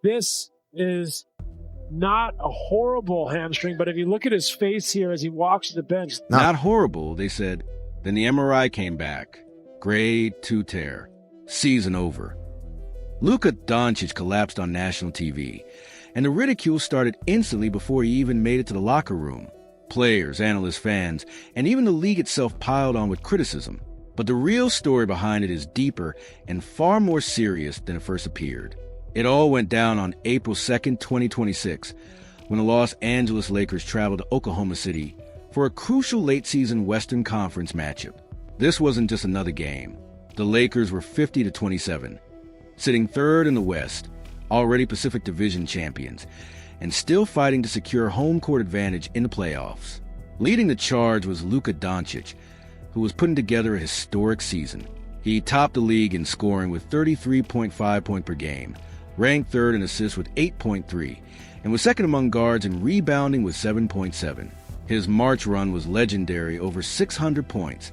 This is not a horrible hamstring, but if you look at his face here as he walks to the bench. Not horrible, they said. Then the MRI came back. Grade 2 tear. Season over. Luka Dončić collapsed on national TV, and the ridicule started instantly before he even made it to the locker room. Players, analysts, fans, and even the league itself piled on with criticism. But the real story behind it is deeper and far more serious than it first appeared. It all went down on April 2nd, 2026, when the Los Angeles Lakers traveled to Oklahoma City for a crucial late-season Western Conference matchup. This wasn't just another game. The Lakers were 50-27, sitting third in the West, already Pacific Division champions, and still fighting to secure home court advantage in the playoffs. Leading the charge was Luka Dončić, who was putting together a historic season. He topped the league in scoring with 33.5 points per game, ranked third in assists with 8.3, and was second among guards in rebounding with 7.7. His March run was legendary, over 600 points,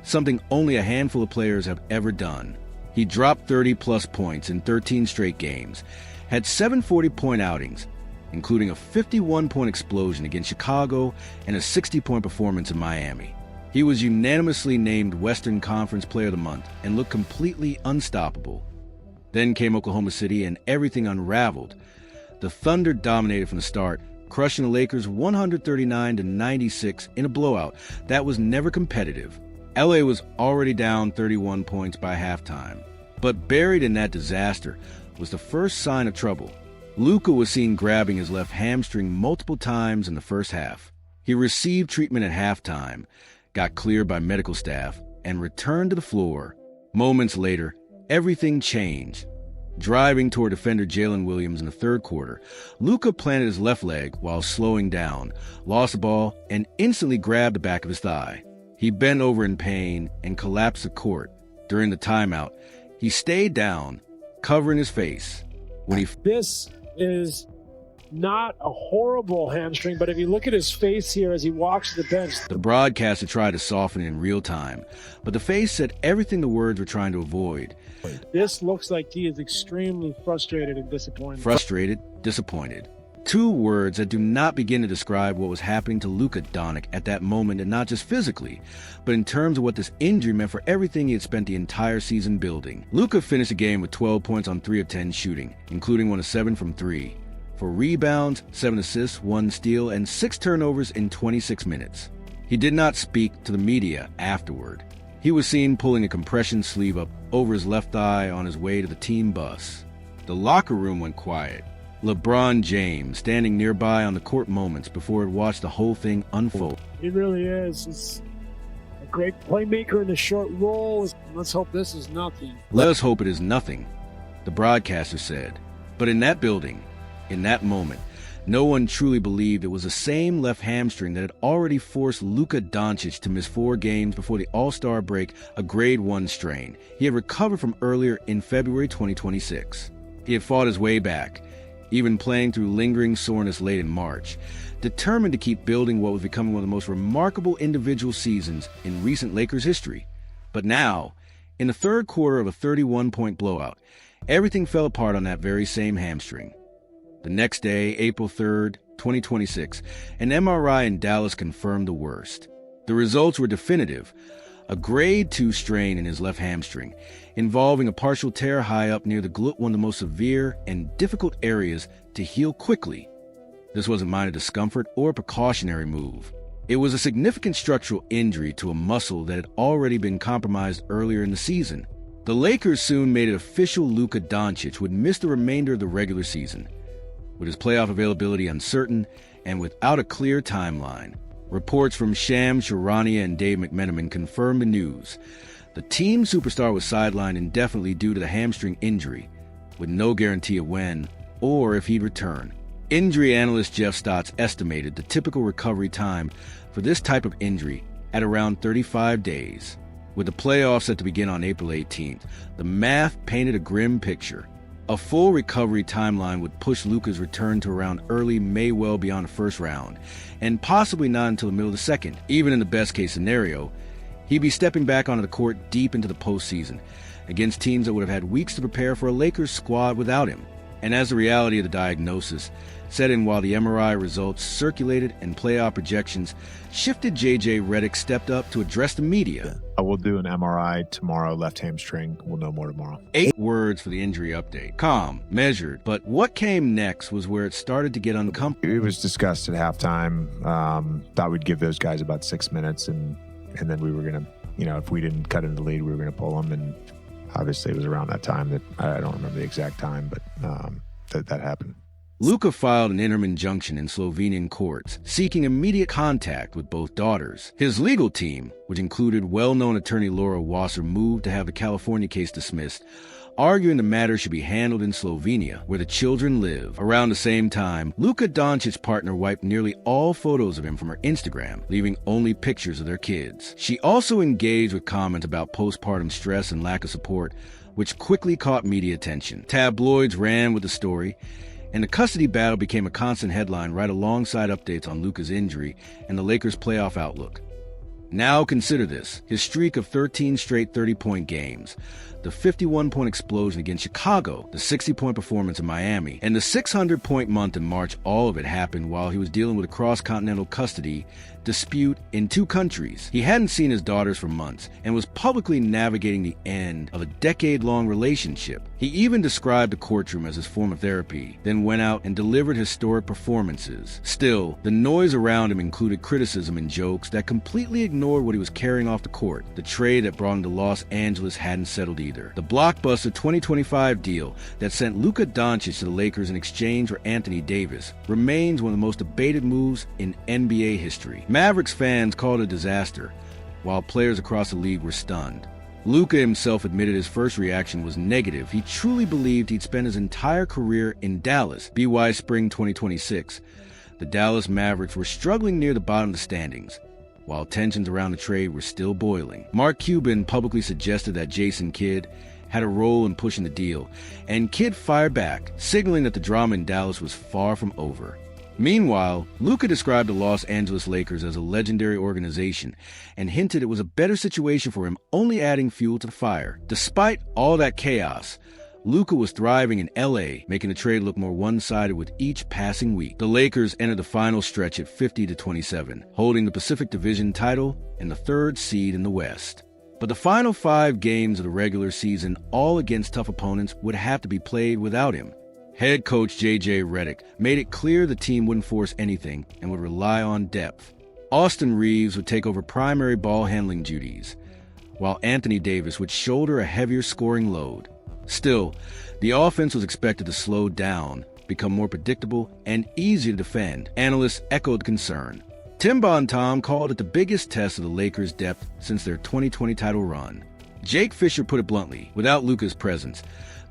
something only a handful of players have ever done. He dropped 30-plus points in 13 straight games, had 7 40-point outings, including a 51-point explosion against Chicago and a 60-point performance in Miami. He was unanimously named Western Conference Player of the Month and looked completely unstoppable. Then came Oklahoma City and everything unraveled. The Thunder dominated from the start, crushing the Lakers 139-96 in a blowout that was never competitive. LA was already down 31 points by halftime. But buried in that disaster was the first sign of trouble. Luka was seen grabbing his left hamstring multiple times in the first half. He received treatment at halftime, got cleared by medical staff, and returned to the floor. Moments later, everything changed. Driving toward defender Jalen Williams in the third quarter, Luka planted his left leg while slowing down, lost the ball, and instantly grabbed the back of his thigh. He bent over in pain and collapsed the court. During the timeout, he stayed down, covering his face. This is not a horrible hamstring, but if you look at his face here as he walks to the bench. The broadcaster tried to soften it in real time, but the face said everything the words were trying to avoid. This looks like he is extremely frustrated and disappointed. Frustrated, disappointed. 2 words that do not begin to describe what was happening to Luka Dončić at that moment, and not just physically, but in terms of what this injury meant for everything he had spent the entire season building. Luka finished the game with 12 points on 3 of 10 shooting, including 1 of 7 from 3. 4 rebounds, 7 assists, 1 steal, and 6 turnovers in 26 minutes. He did not speak to the media afterward. He was seen pulling a compression sleeve up over his left thigh on his way to the team bus. The locker room went quiet. LeBron James standing nearby on the court moments before it watched the whole thing unfold. He really is. He's a great playmaker in a short roll. Let's hope this is nothing. Let us hope it is nothing, the broadcaster said. But in that building, in that moment, no one truly believed it was the same left hamstring that had already forced Luka Dončić to miss 4 games before the All-Star break, a grade 1 strain he had recovered from earlier in February 2026. He had fought his way back, even playing through lingering soreness late in March, determined to keep building what was becoming one of the most remarkable individual seasons in recent Lakers history. But now, in the third quarter of a 31-point blowout, everything fell apart on that very same hamstring. The next day, April 3rd, 2026, an MRI in Dallas confirmed the worst. The results were definitive: a grade 2 strain in his left hamstring, involving a partial tear high up near the glute, one of the most severe and difficult areas to heal quickly. This wasn't minor discomfort or a precautionary move. It was a significant structural injury to a muscle that had already been compromised earlier in the season. The Lakers soon made it official: Luka Dončić would miss the remainder of the regular season, with his playoff availability uncertain and without a clear timeline. Reports from Shams Charania and Dave McMenamin confirmed the news. The team superstar was sidelined indefinitely due to the hamstring injury, with no guarantee of when or if he'd return. Injury analyst Jeff Stotts estimated the typical recovery time for this type of injury at around 35 days. With the playoffs set to begin on April 18th, the math painted a grim picture. A full recovery timeline would push Luka's return to around early May, well beyond the first round, and possibly not until the middle of the second. Even in the best-case scenario, he'd be stepping back onto the court deep into the postseason, against teams that would have had weeks to prepare for a Lakers squad without him. And as the reality of the diagnosis set in while the MRI results circulated and playoff projections shifted, J.J. Redick stepped up to address the media. I will do an MRI tomorrow, left hamstring. We'll know more tomorrow. 8 words for the injury update. Calm, measured. But what came next was where it started to get uncomfortable. It was discussed at halftime. Thought we'd give those guys about 6 minutes, and then we were going to, if we didn't cut into the lead, we were going to pull them. And obviously it was around that time that I don't remember the exact time, but that happened. Luka filed an interim injunction in Slovenian courts, seeking immediate contact with both daughters. His legal team, which included well-known attorney Laura Wasser, moved to have the California case dismissed, arguing the matter should be handled in Slovenia, where the children live. Around the same time, Luka Dončić's partner wiped nearly all photos of him from her Instagram, leaving only pictures of their kids. She also engaged with comments about postpartum stress and lack of support, which quickly caught media attention. Tabloids ran with the story, and the custody battle became a constant headline right alongside updates on Luka's injury and the Lakers' playoff outlook. Now consider this: his streak of 13 straight 30-point games, the 51-point explosion against Chicago, the 60-point performance in Miami, and the 600-point month in March. All of it happened while he was dealing with a cross-continental custody dispute in 2 countries. He hadn't seen his daughters for months and was publicly navigating the end of a decade-long relationship. He even described the courtroom as his form of therapy, then went out and delivered historic performances. Still, the noise around him included criticism and jokes that completely ignored what he was carrying off the court. The trade that brought him to Los Angeles hadn't settled either. The blockbuster 2025 deal that sent Luka Dončić to the Lakers in exchange for Anthony Davis remains one of the most debated moves in NBA history. Mavericks fans called it a disaster, while players across the league were stunned. Luka himself admitted his first reaction was negative. He truly believed he'd spend his entire career in Dallas. BY Spring 2026. The Dallas Mavericks were struggling near the bottom of the standings, while tensions around the trade were still boiling. Mark Cuban publicly suggested that Jason Kidd had a role in pushing the deal, and Kidd fired back, signaling that the drama in Dallas was far from over. Meanwhile, Luka described the Los Angeles Lakers as a legendary organization and hinted it was a better situation for him, only adding fuel to the fire. Despite all that chaos, Luka was thriving in LA, making the trade look more one-sided with each passing week. The Lakers entered the final stretch at 50-27, holding the Pacific Division title and the 3rd seed in the West. But the final 5 games of the regular season, all against tough opponents, would have to be played without him. Head coach J.J. Redick made it clear the team wouldn't force anything and would rely on depth. Austin Reeves would take over primary ball handling duties, while Anthony Davis would shoulder a heavier scoring load. Still, the offense was expected to slow down, become more predictable, and easier to defend. Analysts echoed concern. Tim Bontemps called it the biggest test of the Lakers' depth since their 2020 title run. Jake Fisher put it bluntly: without Luka's presence,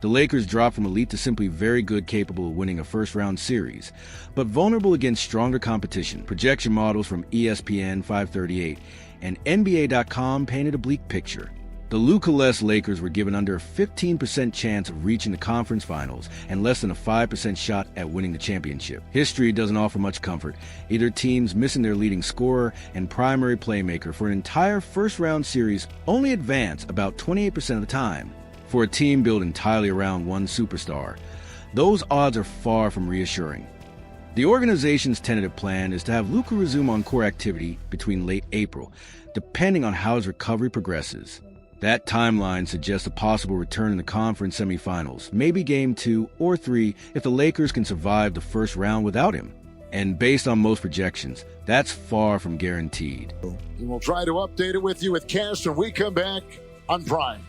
the Lakers dropped from elite to simply very good, capable of winning a first-round series, but vulnerable against stronger competition. Projection models from ESPN 538 and NBA.com painted a bleak picture. The Luka-less Lakers were given under a 15% chance of reaching the conference finals and less than a 5% shot at winning the championship. History doesn't offer much comfort. Either teams missing their leading scorer and primary playmaker for an entire first-round series only advance about 28% of the time. For a team built entirely around one superstar, those odds are far from reassuring. The organization's tentative plan is to have Luka resume on-court activity between late April, depending on how his recovery progresses. That timeline suggests a possible return in the conference semifinals, maybe Game 2 or 3 if the Lakers can survive the first round without him. And based on most projections, that's far from guaranteed. And we'll try to update it with you with Cash when we come back on Prime.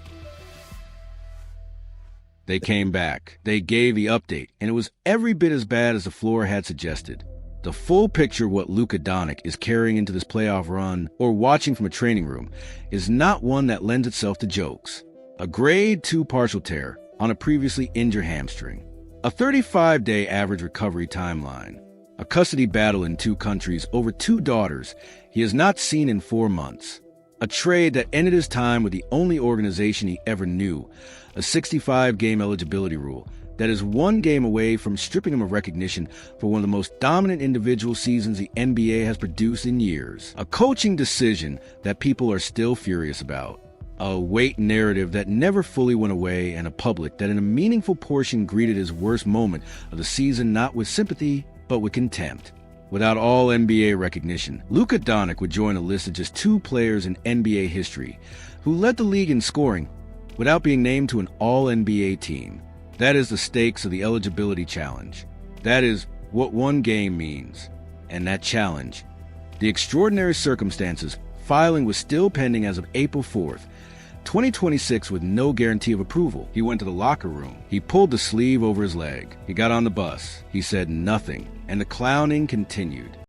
They came back. They gave the update, and it was every bit as bad as the floor had suggested. The full picture of what Luka Dončić is carrying into this playoff run or watching from a training room is not one that lends itself to jokes. A grade 2 partial tear on a previously injured hamstring. A 35-day average recovery timeline. A custody battle in 2 countries over 2 daughters he has not seen in 4 months. A trade that ended his time with the only organization he ever knew. A 65-game eligibility rule that is 1 game away from stripping him of recognition for one of the most dominant individual seasons the NBA has produced in years. A coaching decision that people are still furious about. A weight narrative that never fully went away, and a public that in a meaningful portion greeted his worst moment of the season not with sympathy, but with contempt. Without all NBA recognition, Luka Dončić would join a list of just 2 players in NBA history who led the league in scoring without being named to an all-NBA team. That is the stakes of the eligibility challenge. That is what one game means. And that challenge, the extraordinary circumstances, filing was still pending as of April 4th, 2026, with no guarantee of approval. He went to the locker room. He pulled the sleeve over his leg. He got on the bus. He said nothing. And the clowning continued.